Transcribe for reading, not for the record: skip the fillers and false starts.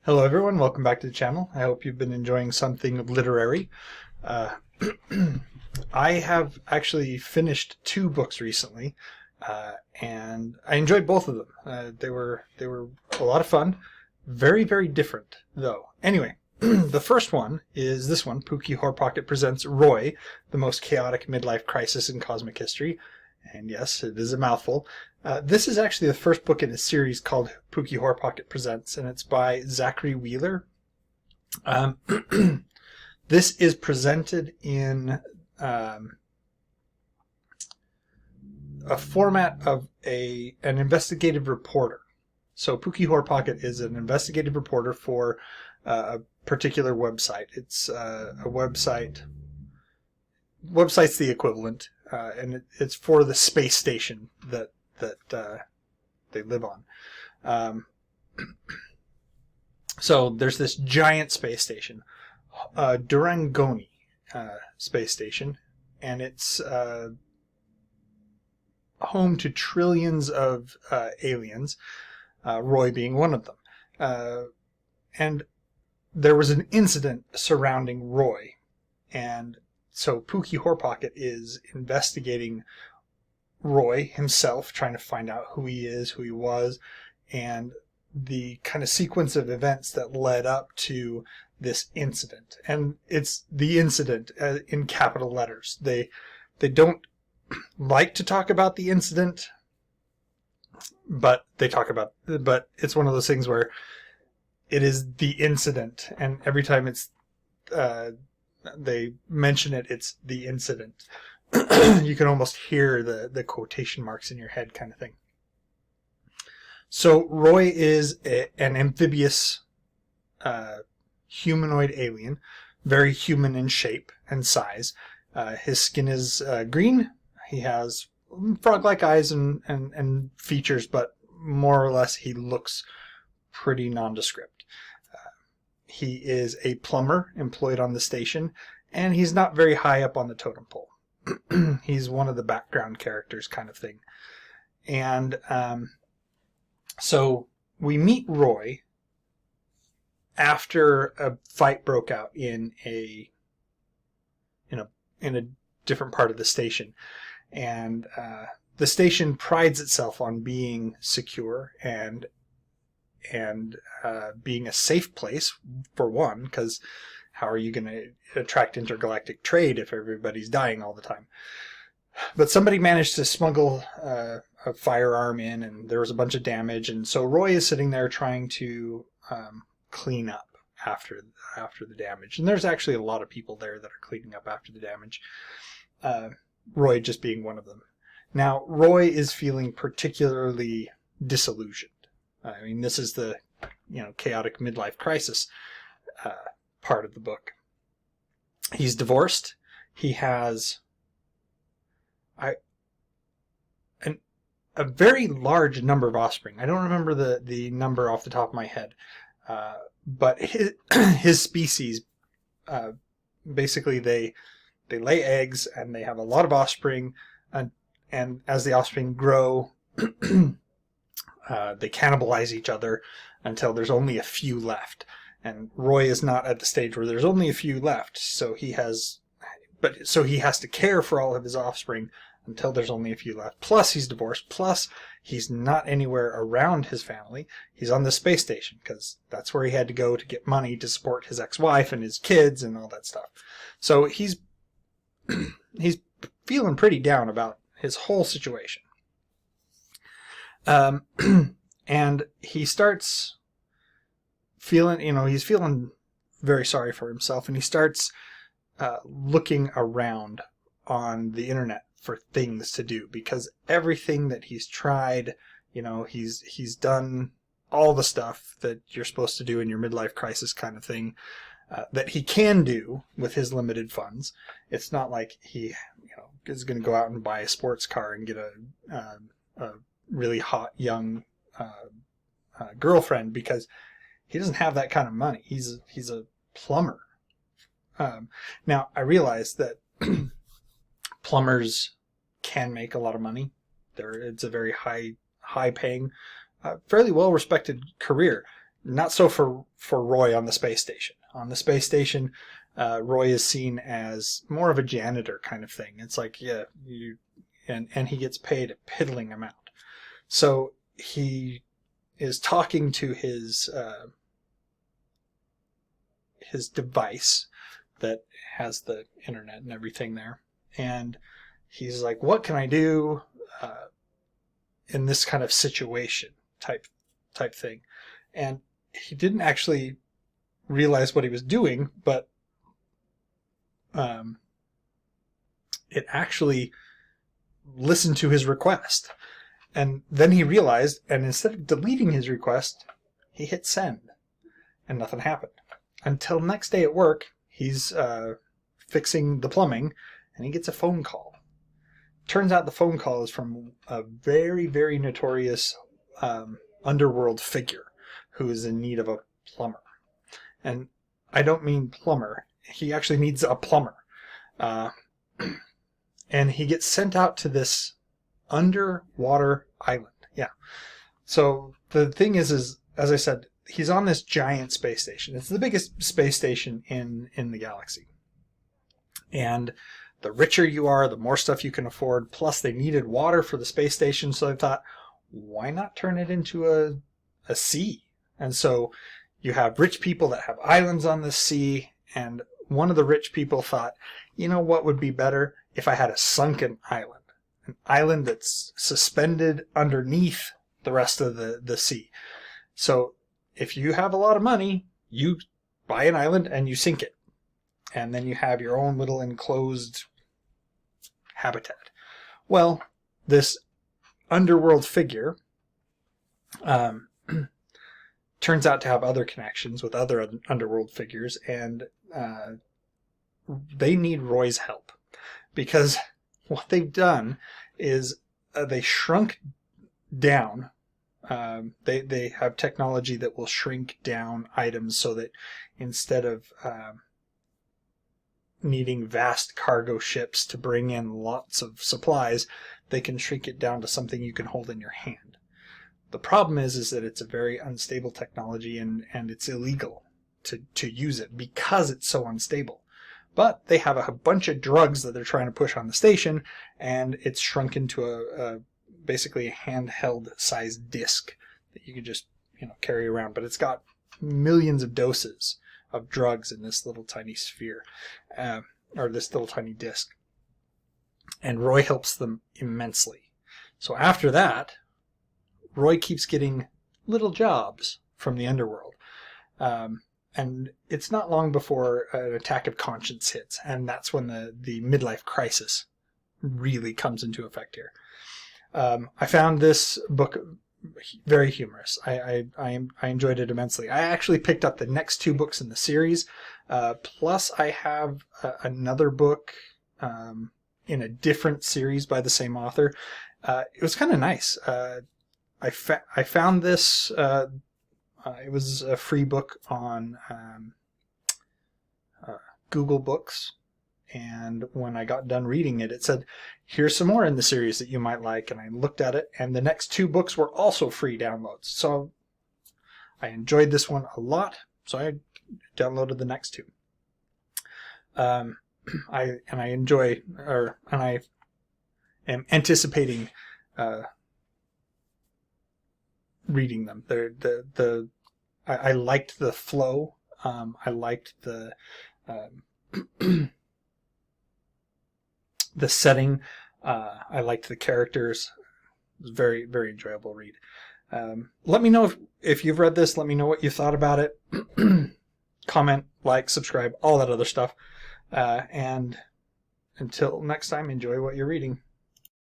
Hello everyone, welcome back to the channel. I hope you've been enjoying something literary. Uh, I have actually finished two books recently, and I enjoyed both of them. They were a lot of fun. Very different though. Anyway, the first one is this one, Puki Horpocket presents Roy, the most chaotic midlife crisis in cosmic history. And yes, it is a mouthful. This is actually the first book in a series called Puki Horpocket Presents, and it's by Zachry Wheeler. This is presented in a format of an investigative reporter. So Puki Horpocket is an investigative reporter for a particular website. It's a website's the equivalent, and it's for the space station that they live on. So there's this giant space station, Durangoni space station, and it's home to trillions of aliens, Roy being one of them. And there was an incident surrounding Roy, and so Puki Horpocket is investigating Roy himself, trying to find out who he is, who he was, and the kind of sequence of events that led up to this incident. And it's the incident in capital letters. They don't like to talk about the incident, but but it's one of those things where it is the incident, and every time it's they mention it, it's the incident. You can almost hear the quotation marks in your head kind of thing. So Roy is an amphibious humanoid alien, very human in shape and size. His skin is green. He has frog-like eyes and features, but more or less he looks pretty nondescript. He is a plumber employed on the station, and he's not very high up on the totem pole. He's one of the background characters kind of thing. And so we meet Roy after a fight broke out in a different part of the station. And the station prides itself on being secure and being a safe place, for one, because how are you going to attract intergalactic trade if everybody's dying all the time? But somebody managed to smuggle a firearm in, and there was a bunch of damage. And so Roy is sitting there trying to clean up after the damage. And there's actually a lot of people there that are cleaning up after the damage. Roy just being one of them. Now, Roy is feeling particularly disillusioned. I mean, this is the chaotic midlife crisis part of the book. He's divorced. He has a very large number of offspring. I don't remember the number off the top of my head, but his species, basically they lay eggs and they have a lot of offspring, and as the offspring grow, they cannibalize each other until there's only a few left. And Roy is not at the stage where there's only a few left, so he has to care for all of his offspring until there's only a few left. Plus he's divorced, plus he's not anywhere around his family. He's on the space station because that's where he had to go to get money to support his ex-wife and his kids and all that stuff. So he's feeling pretty down about his whole situation. And he starts feeling, he's feeling very sorry for himself, and he starts looking around on the internet for things to do, because everything that he's tried, he's done all the stuff that you're supposed to do in your midlife crisis kind of thing, that he can do with his limited funds. It's not like he is going to go out and buy a sports car and get a really hot young girlfriend, because he doesn't have that kind of money. He's a plumber. Now I realize that plumbers can make a lot of money. It's a very high paying, fairly well respected career. Not so for Roy on the space station. On the space station, Roy is seen as more of a janitor kind of thing. It's like, yeah, and he gets paid a piddling amount. So he is talking to his device that has the internet and everything there, and he's like, "What can I do in this kind of situation?" type thing, and he didn't actually realize what he was doing, but it actually listened to his request. And then he realized, and instead of deleting his request, he hit send, and nothing happened. Until next day at work, he's fixing the plumbing, and he gets a phone call. Turns out the phone call is from a very, very notorious underworld figure who is in need of a plumber. And I don't mean plumber. He actually needs a plumber. And he gets sent out to this underwater island. Yeah. So the thing is, as I said, he's on this giant space station. It's the biggest space station in the galaxy. And the richer you are, the more stuff you can afford. Plus, they needed water for the space station, so they thought, why not turn it into a sea? And so you have rich people that have islands on the sea, and one of the rich people thought, you know what would be better if I had a sunken island? An island that's suspended underneath the rest of the sea. So if you have a lot of money, you buy an island and you sink it. And then you have your own little enclosed habitat. Well, this underworld figure turns out to have other connections with other underworld figures, and they need Roy's help. Because what they've done is they shrunk down. They have technology that will shrink down items so that instead of needing vast cargo ships to bring in lots of supplies, they can shrink it down to something you can hold in your hand. The problem is that it's a very unstable technology, and it's illegal to use it because it's so unstable. But they have a bunch of drugs that they're trying to push on the station, and it's shrunk into basically a handheld sized disc that you can just carry around. But it's got millions of doses of drugs in this little tiny sphere, or this little tiny disc. And Roy helps them immensely. So after that, Roy keeps getting little jobs from the underworld. And it's not long before an attack of conscience hits, and that's when the midlife crisis really comes into effect here. I found this book very humorous. I enjoyed it immensely. I actually picked up the next 2 books in the series. Plus, I have another book in a different series by the same author. It was kind of nice. I found this. It was a free book on Google Books. And when I got done reading it, it said, here's some more in the series that you might like. And I looked at it, and the next 2 books were also free downloads. So I enjoyed this one a lot, so I downloaded the next 2. I am anticipating reading them. I liked the flow. I liked the the setting. I liked the characters. It was very, very enjoyable read. Let me know if you've read this. Let me know what you thought about it. Comment, like, subscribe, all that other stuff. And until next time, enjoy what you're reading.